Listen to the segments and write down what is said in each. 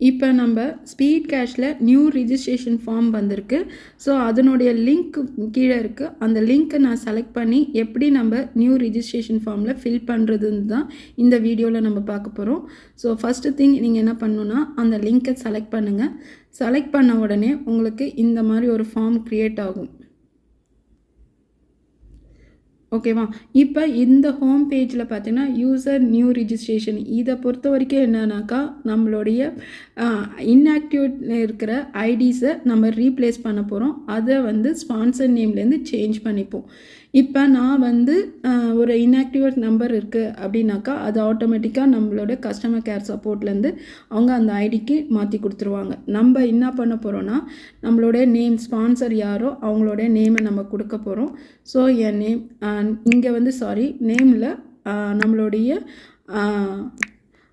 இப்போ நம்ம speed கேஷில் new registration form வந்திருக்கு. ஸோ அதனுடைய லிங்க் கீழே இருக்குது. அந்த லிங்க்கை நான் செலக்ட் பண்ணி எப்படி நம்ம நியூ ரிஜிஸ்ட்ரேஷன் ஃபார்மில் ஃபில் பண்ணுறதுன்னு தான் இந்த வீடியோவில் நம்ம பார்க்க போகிறோம். ஸோ ஃபஸ்ட்டு திங் நீங்கள் என்ன பண்ணணுன்னா அந்த லிங்க்கை செலக்ட் பண்ணுங்கள். செலக்ட் பண்ண உடனே உங்களுக்கு இந்த மாதிரி ஒரு ஃபார்ம் க்ரியேட் ஆகும். ஓகேவா? இப்போ இந்த ஹோம் பேஜில் பார்த்தீங்கன்னா யூசர் நியூ ரிஜிஸ்ட்ரேஷன் இதை பொறுத்த வரைக்கும் என்னன்னாக்கா நம்மளுடைய இன்ஆக்டிவ் இருக்கிற ஐடிஸை நம்ம ரீப்ளேஸ் பண்ண போகிறோம். அதை வந்து ஸ்பான்சர் நேம்லேருந்து சேஞ்ச் பண்ணிப்போம். இப்போ நான் வந்து ஒரு இன்ஆக்டிவேட் நம்பர் இருக்குது அப்படின்னாக்கா அது ஆட்டோமேட்டிக்காக நம்மளோட கஸ்டமர் கேர் சப்போர்ட்லேருந்து அவங்க அந்த ஐடிக்கு மாற்றி கொடுத்துருவாங்க. நம்ம என்ன பண்ண போகிறோன்னா நம்மளோட நேம் ஸ்பான்சர் யாரோ அவங்களோட நேமை நம்ம கொடுக்க போகிறோம். ஸோ என் நேம் இங்கே வந்து நேமில் நம்மளுடைய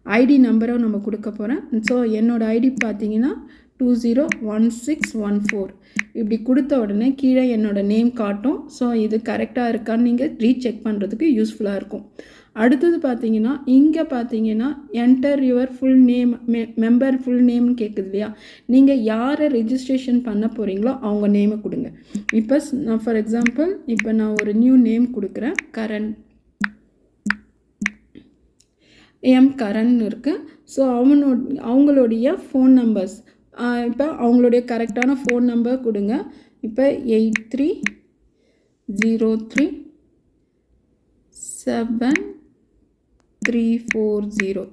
ஐடி நம்பரை நம்ம கொடுக்க போகிறேன். ஸோ என்னோடய ஐடி பார்த்தீங்கன்னா 201614 இப்படி கொடுத்த உடனே கீழே என்னோடய நேம் காட்டும். ஸோ இது கரெக்டாக இருக்கான்னு நீங்கள் ரீசெக் பண்ணுறதுக்கு யூஸ்ஃபுல்லாக இருக்கும். அடுத்தது பார்த்தீங்கன்னா இங்கே பார்த்தீங்கன்னா enter your full name member full நேம்னு கேட்குது இல்லையா? நீங்கள் யாரை ரெஜிஸ்ட்ரேஷன் பண்ண போகிறீங்களோ அவங்க நேமை கொடுங்க. இப்போ நான் ஃபார் எக்ஸாம்பிள் இப்போ நான் ஒரு நியூ நேம் கொடுக்குறேன். கரண் இருக்குது. ஸோ அவங்களுடைய ஃபோன் நம்பர்ஸ் இப்போ அவங்களுடைய கரெக்டான ஃபோன் நம்பர் கொடுங்க. இப்போ 830370.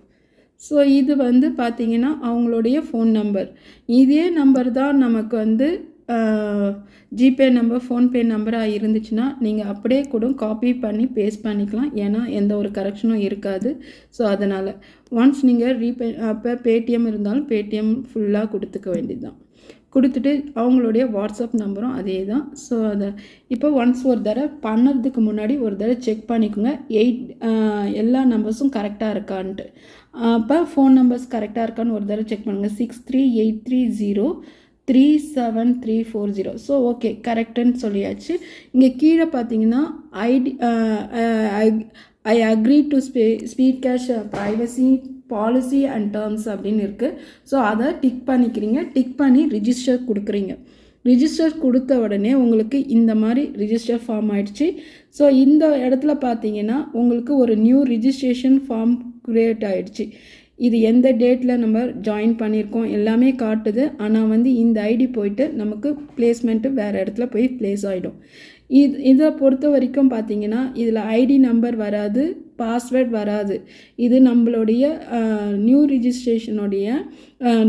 ஸோ இது வந்து பார்த்திங்கன்னா அவங்களுடைய ஃபோன் நம்பர். இதே நம்பர் தான் நமக்கு வந்து ஜிபே நம்பர் ஃபோன்பே நம்பராக இருந்துச்சுன்னா நீங்கள் அப்படியே கூட காப்பி பண்ணி பேஸ்ட் பண்ணிக்கலாம். ஏன்னா எந்த ஒரு கரெக்ஷனும் இருக்காது. ஸோ அதனால் ஒன்ஸ் நீங்கள் அப்போ பேடிஎம் இருந்தாலும் பேடிஎம் ஃபுல்லாக கொடுத்துக்க வேண்டியது தான். கொடுத்துட்டு அவங்களுடைய வாட்ஸ்அப் நம்பரும் அதே தான். ஸோ அதை இப்போ ஒன்ஸ் ஒரு தடவை பண்ணுறதுக்கு முன்னாடி ஒரு தடவை செக் பண்ணிக்கோங்க எல்லா நம்பர்ஸும் கரெக்டாக இருக்கான்ட்டு. அப்போ ஃபோன் நம்பர்ஸ் கரெக்டாக இருக்கான்னு ஒரு தடவை செக் பண்ணுங்கள். 6383037340. ஸோ ஓகே கரெக்டுன்னு சொல்லியாச்சு. இங்கே கீழே பார்த்தீங்கன்னா I agree to speed cash privacy policy and terms அப்படின்னு இருக்குது. ஸோ அதை டிக் பண்ணிக்கிறீங்க. டிக் பண்ணி ரிஜிஸ்டர் கொடுக்குறீங்க. ரிஜிஸ்டர் கொடுத்த உடனே உங்களுக்கு இந்த மாதிரி ரிஜிஸ்டர் ஃபார்ம் ஆகிடுச்சு. ஸோ இந்த இடத்துல பார்த்தீங்கன்னா உங்களுக்கு ஒரு நியூ ரிஜிஸ்ட்ரேஷன் ஃபார்ம் க்ரியேட் ஆகிடுச்சு. இது எந்த டேட்டில் நம்ம ஜாயின் பண்ணியிருக்கோம் எல்லாமே காட்டுது. ஆனால் வந்து இந்த ஐடி போயிட்டு நமக்கு பிளேஸ்மெண்ட்டு வேறு இடத்துல போய் ப்ளேஸ் ஆகிடும். இதை பொறுத்த வரைக்கும் பார்த்தீங்கன்னா இதில் ஐடி நம்பர் வராது, பாஸ்வேர்ட் வராது. இது நம்மளுடைய நியூ ரிஜிஸ்ட்ரேஷனுடைய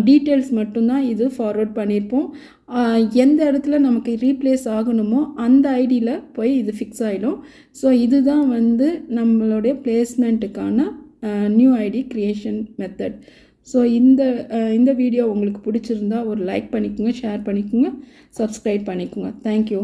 டீட்டெயில்ஸ் மட்டும்தான் இது ஃபார்வர்ட் பண்ணியிருப்போம். எந்த இடத்துல நமக்கு ரீப்ளேஸ் ஆகணுமோ அந்த ஐடியில் போய் இது ஃபிக்ஸ் ஆகிடும். ஸோ இதுதான் வந்து நம்மளுடைய பிளேஸ்மெண்ட்டுக்கான new ID creation method. So இந்த வீடியோ உங்களுக்கு பிடிச்சிருந்தா ஒரு லைக் பண்ணிக்கோங்க, ஷேர் பண்ணிக்கோங்க, சப்ஸ்கிரைப் பண்ணிக்கோங்க. தேங்க்யூ.